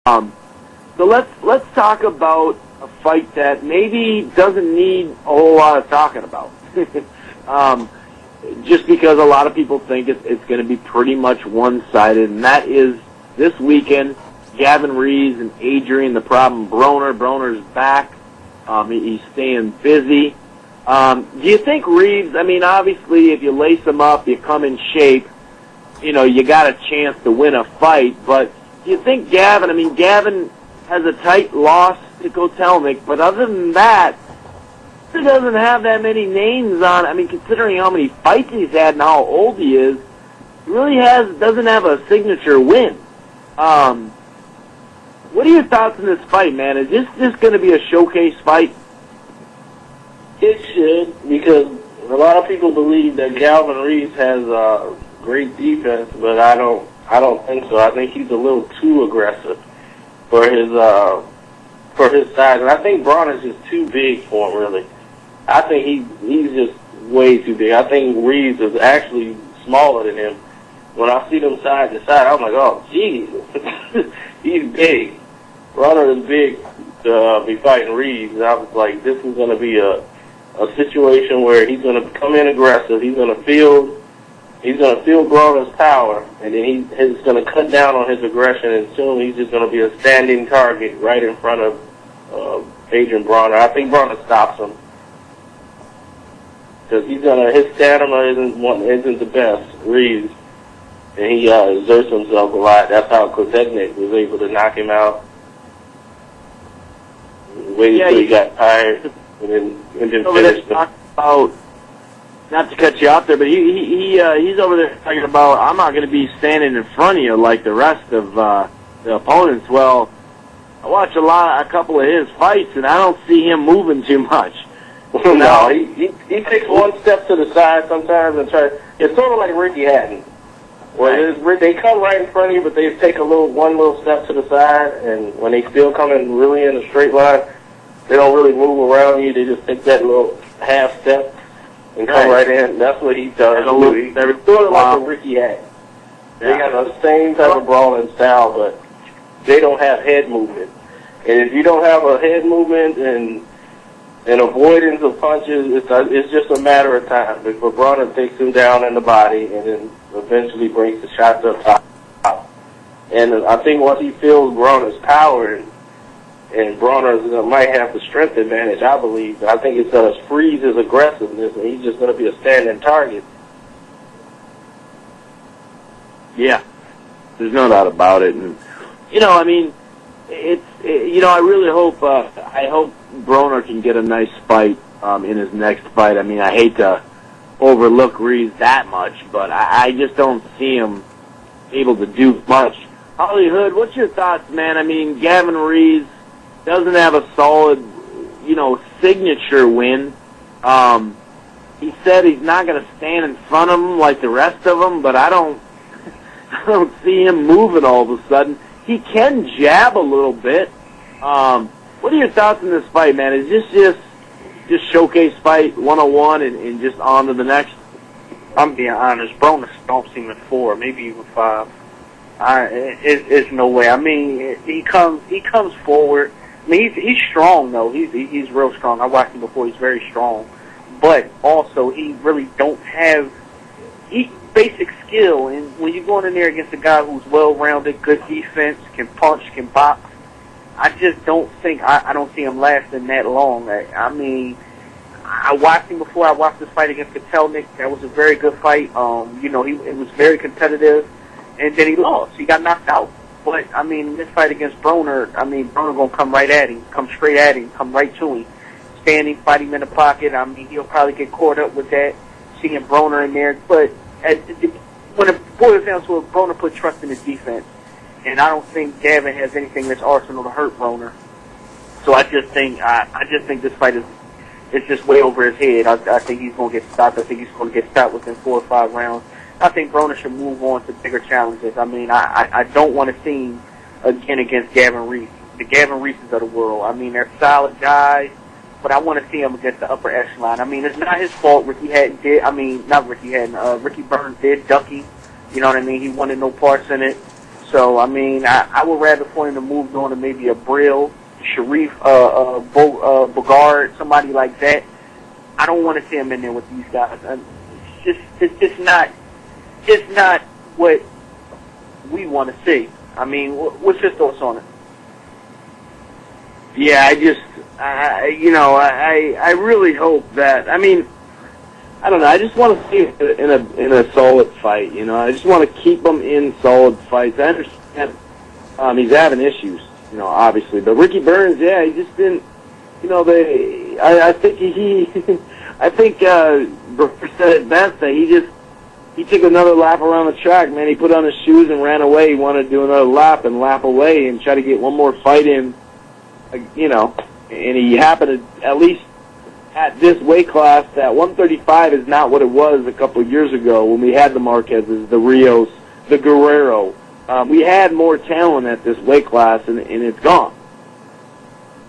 Um, so let's talk about a fight that maybe doesn't need a whole lot of talking about. um, just because a lot of people think it's going to be pretty much one-sided, and that is this weekend, Gavin Rees and Adrian the Problem Broner. Broner's back. He's staying busy. Do you think Reeves, I mean, obviously if you lace him up, you come in shape, you got a chance to win a fight, but do you think Gavin has a tight loss to Kotelnik, but other than that, he doesn't have that many names on. I mean, considering how many fights he's had and how old he is, he really doesn't have a signature win. What are your thoughts on this fight, man? Is this just going to be a showcase fight? It should, because a lot of people believe that Gavin Rees has great defense, but I don't think so. I think he's a little too aggressive for his size, and I think Broner's just too big for him. Really, I think he's just way too big. I think Rees is actually smaller than him. When I see them side to side, I'm like, oh, geez, he's big. Broner is big to be fighting Rees, and I was like, this is going to be a situation where he's going to come in aggressive. He's going to feel Broner's power, and then he's going to cut down on his aggression, and soon he's just going to be a standing target right in front of Adrian Broner. I think Broner stops him because his stamina isn't the best, Reeves, and he exerts himself a lot. That's how Kotelnik was able to knock him out. Waited until he got tired, and then finished him. Not to cut you off there, but he's over there talking about, I'm not going to be standing in front of you like the rest of the opponents. Well, I watch a couple of his fights, and I don't see him moving too much. No, he takes one step to the side sometimes and tries. It's sort of like Ricky Hatton, where they come right in front of you, but they take one little step to the side, and when they still coming really in a straight line, they don't really move around you. They just take that little half step and come right in. That's what he does. They're sort of like a Ricky Hatton. They got the same type of brawling style, but they don't have head movement. And if you don't have a head movement and avoidance of punches, it's just a matter of time before Broner takes him down in the body and then eventually brings the shots up top. And I think once he feels Broner's power and Broner might have the strength advantage, I believe. I think it's going to freeze his aggressiveness, and he's just going to be a standing target. Yeah, there's no doubt about it. And I mean, I really hope Broner can get a nice fight in his next fight. I mean, I hate to overlook Rees that much, but I just don't see him able to do much. Holly Hood, what's your thoughts, man? I mean, Gavin Rees doesn't have a solid, signature win. He said he's not going to stand in front of him like the rest of them, but I don't see him moving all of a sudden. He can jab a little bit. What are your thoughts on this fight, man? Is this just showcase fight 101 and just on to the next? I'm being honest. Broner stomps him in 4, maybe even 5. It's no way. I mean, he comes forward. I mean, he's strong though. He's real strong. I watched him before. He's very strong, but also he really don't have basic skill. And when you're going in there against a guy who's well-rounded, good defense, can punch, can box, I just don't think I don't see him lasting that long. I mean, I watched him before. I watched this fight against Kotelnik. That was a very good fight. It was very competitive, and then he lost. He got knocked out. But, I mean, this fight against Broner, Broner going to come right at him, come straight at him, come right to him. Standing, fight him in the pocket. I mean, he'll probably get caught up with that, seeing Broner in there. But when it boils down to it, Broner put trust in his defense. And I don't think Gavin has anything in his arsenal to hurt Broner. So I just think this fight is just way over his head. I think he's going to get stopped. I think he's going to get stopped within 4 or 5 rounds. I think Broner should move on to bigger challenges. I mean, I don't want to see him again against Gavin Rees. The Gavin Reeses of the world. I mean, they're solid guys, but I want to see him against the upper echelon. I mean, it's not his fault. Ricky Burns did Ducky. You know what I mean? He wanted no parts in it. So, I mean, I would rather for him to move on to maybe a Brill, Sharif, Bogard, somebody like that. I don't want to see him in there with these guys. It's just not what we want to see. I mean, what's your thoughts on it? Yeah, I really hope that. I mean, I don't know. I just want to see it in a solid fight. You know, I just want to keep him in solid fights. I understand he's having issues, you know, obviously, but Ricky Burns, yeah, he just didn't. You know, I think I think Broner said it best that he took another lap around the track. Man, he put on his shoes and ran away. He wanted to do another lap and lap away and try to get one more fight in. You know, and he happened to, at least at this weight class, that 135 is not what it was a couple of years ago when we had the Marquezes, the Rios, the Guerrero. We had more talent at this weight class, and it's gone.